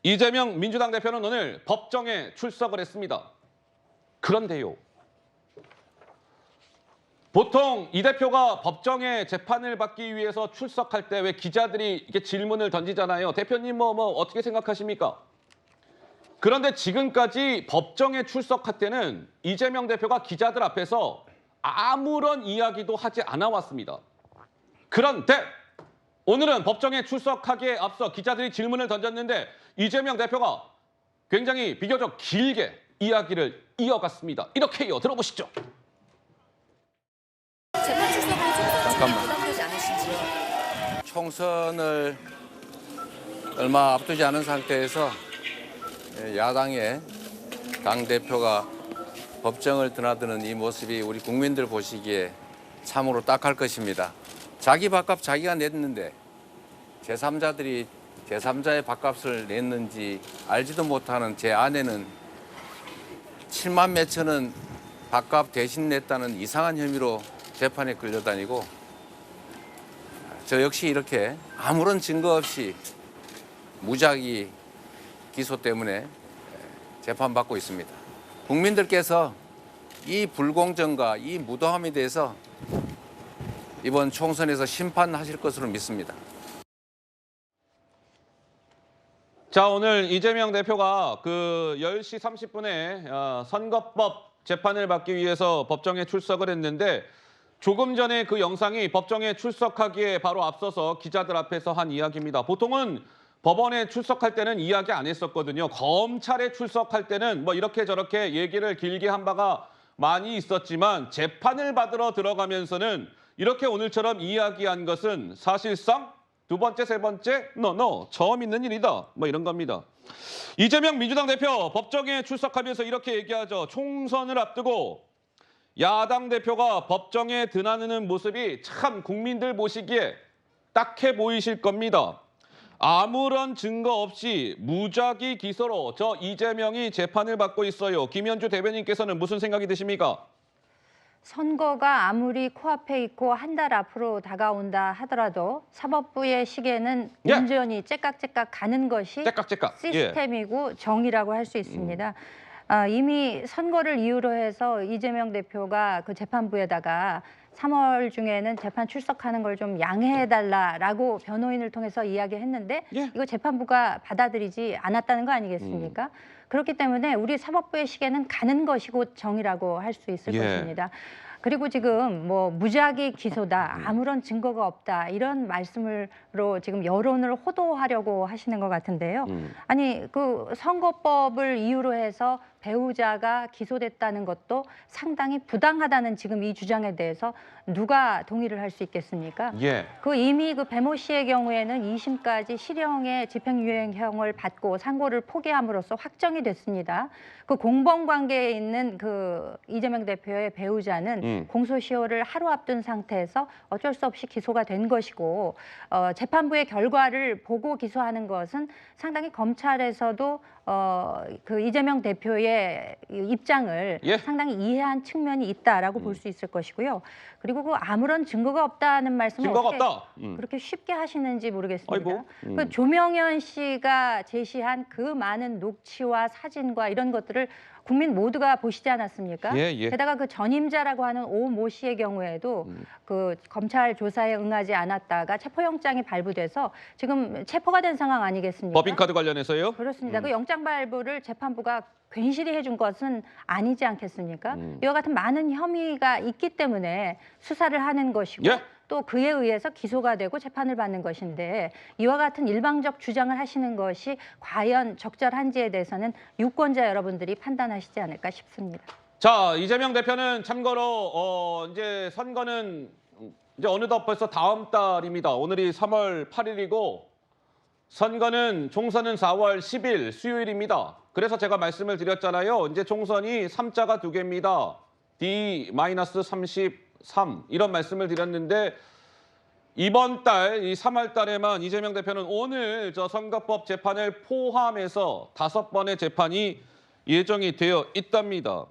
이재명 민주당 대표는 오늘 법정에 출석을 했습니다. 그런데요. 보통 이 대표가 법정에 재판을 받기 위해서 출석할 때 왜 기자들이 이렇게 질문을 던지잖아요. 대표님 뭐 어떻게 생각하십니까? 그런데 지금까지 법정에 출석할 때는 이재명 대표가 기자들 앞에서 아무런 이야기도 하지 않아 왔습니다. 그런데 오늘은 법정에 출석하기에 앞서 기자들이 질문을 던졌는데 이재명 대표가 굉장히 비교적 길게 이야기를 이어갔습니다. 이렇게요. 들어보시죠. 재판 출석으로 잠깐만. 부담되지 않으신지요? 총선을 얼마 앞두지 않은 상태에서 야당의 당대표가 법정을 드나드는 이 모습이 우리 국민들 보시기에 참으로 딱할 것입니다. 자기 밥값 자기가 냈는데 제3자들이 제3자의 밥값을 냈는지 알지도 못하는 제 아내는 7만 몇천원 밥값 대신 냈다는 이상한 혐의로 재판에 끌려다니고 저 역시 이렇게 아무런 증거 없이 무작위 기소 때문에 재판받고 있습니다. 국민들께서 이 불공정과 이 무도함에 대해서 이번 총선에서 심판하실 것으로 믿습니다. 자, 오늘 이재명 대표가 그 10시 30분에 선거법 재판을 받기 위해서 법정에 출석을 했는데 조금 전에 그 영상이 법정에 출석하기에 바로 앞서서 기자들 앞에서 한 이야기입니다. 보통은 법원에 출석할 때는 이야기 안 했었거든요. 검찰에 출석할 때는 뭐 이렇게 저렇게 얘기를 길게 한 바가 많이 있었지만 재판을 받으러 들어가면서는 이렇게 오늘처럼 이야기한 것은 사실상 두 번째, 세 번째, 처음 있는 일이다. 뭐 이런 겁니다. 이재명 민주당 대표 법정에 출석하면서 이렇게 얘기하죠. 총선을 앞두고 야당 대표가 법정에 드나드는 모습이 참 국민들 보시기에 딱해 보이실 겁니다. 아무런 증거 없이 무작위 기소로 저 이재명이 재판을 받고 있어요. 김현주 대변인께서는 무슨 생각이 드십니까? 선거가 아무리 코앞에 있고 한 달 앞으로 다가온다 하더라도 사법부의 시계는 예. 온전히 째깍째깍 가는 것이 째깍째깍. 시스템이고 정의라고 할 수 있습니다. 이미 선거를 이유로 해서 이재명 대표가 그 재판부에다가 3월 중에는 재판 출석하는 걸 좀 양해해달라라고 변호인을 통해서 이야기했는데 예. 이거 재판부가 받아들이지 않았다는 거 아니겠습니까? 그렇기 때문에 우리 사법부의 시계는 가는 것이 곧 정의라고 할 수 있을 예. 것입니다. 그리고 지금 뭐 무작위 기소다, 아무런 증거가 없다 이런 말씀으로 지금 여론을 호도하려고 하시는 것 같은데요. 아니 그 선거법을 이유로 해서 배우자가 기소됐다는 것도 상당히 부당하다는 지금 이 주장에 대해서 누가 동의를 할 수 있겠습니까? 예. 그 이미 그 배모 씨의 경우에는 2심까지 실형의 집행유예형을 받고 상고를 포기함으로써 확정이 됐습니다. 그 공범 관계에 있는 그 이재명 대표의 배우자는 공소시효를 하루 앞둔 상태에서 어쩔 수 없이 기소가 된 것이고 재판부의 결과를 보고 기소하는 것은 상당히 검찰에서도 그 이재명 대표의 입장을 예. 상당히 이해한 측면이 있다라고 볼 수 있을 것이고요. 그리고 그 아무런 증거가 없다는 말씀을 증거가 어떻게 없다. 그렇게 쉽게 하시는지 모르겠습니다. 아이고. 그 조명현 씨가 제시한 그 많은 녹취와 사진과 이런 것들을 국민 모두가 보시지 않았습니까? 예, 예. 게다가 그 전임자라고 하는 오 모 씨의 경우에도 그 검찰 조사에 응하지 않았다가 체포영장이 발부돼서 지금 체포가 된 상황 아니겠습니까? 법인카드 관련해서요? 그렇습니다. 그 영장 발부를 재판부가 괜시리 해준 것은 아니지 않겠습니까? 이와 같은 많은 혐의가 있기 때문에 수사를 하는 것이고 예. 또 그에 의해서 기소가 되고 재판을 받는 것인데 이와 같은 일방적 주장을 하시는 것이 과연 적절한지에 대해서는 유권자 여러분들이 판단하시지 않을까 싶습니다. 자, 이재명 대표는 참고로 이제 선거는 이제 어느덧 벌써 다음 달입니다. 오늘이 3월 8일이고 선거는 총선은 4월 10일 수요일입니다. 그래서 제가 말씀을 드렸잖아요. 이제 총선이 3자가 두 개입니다. D-33 이런 말씀을 드렸는데 이번 달, 이 3월 달에만 이재명 대표는 오늘 저 선거법 재판을 포함해서 5번의 재판이 예정이 되어 있답니다.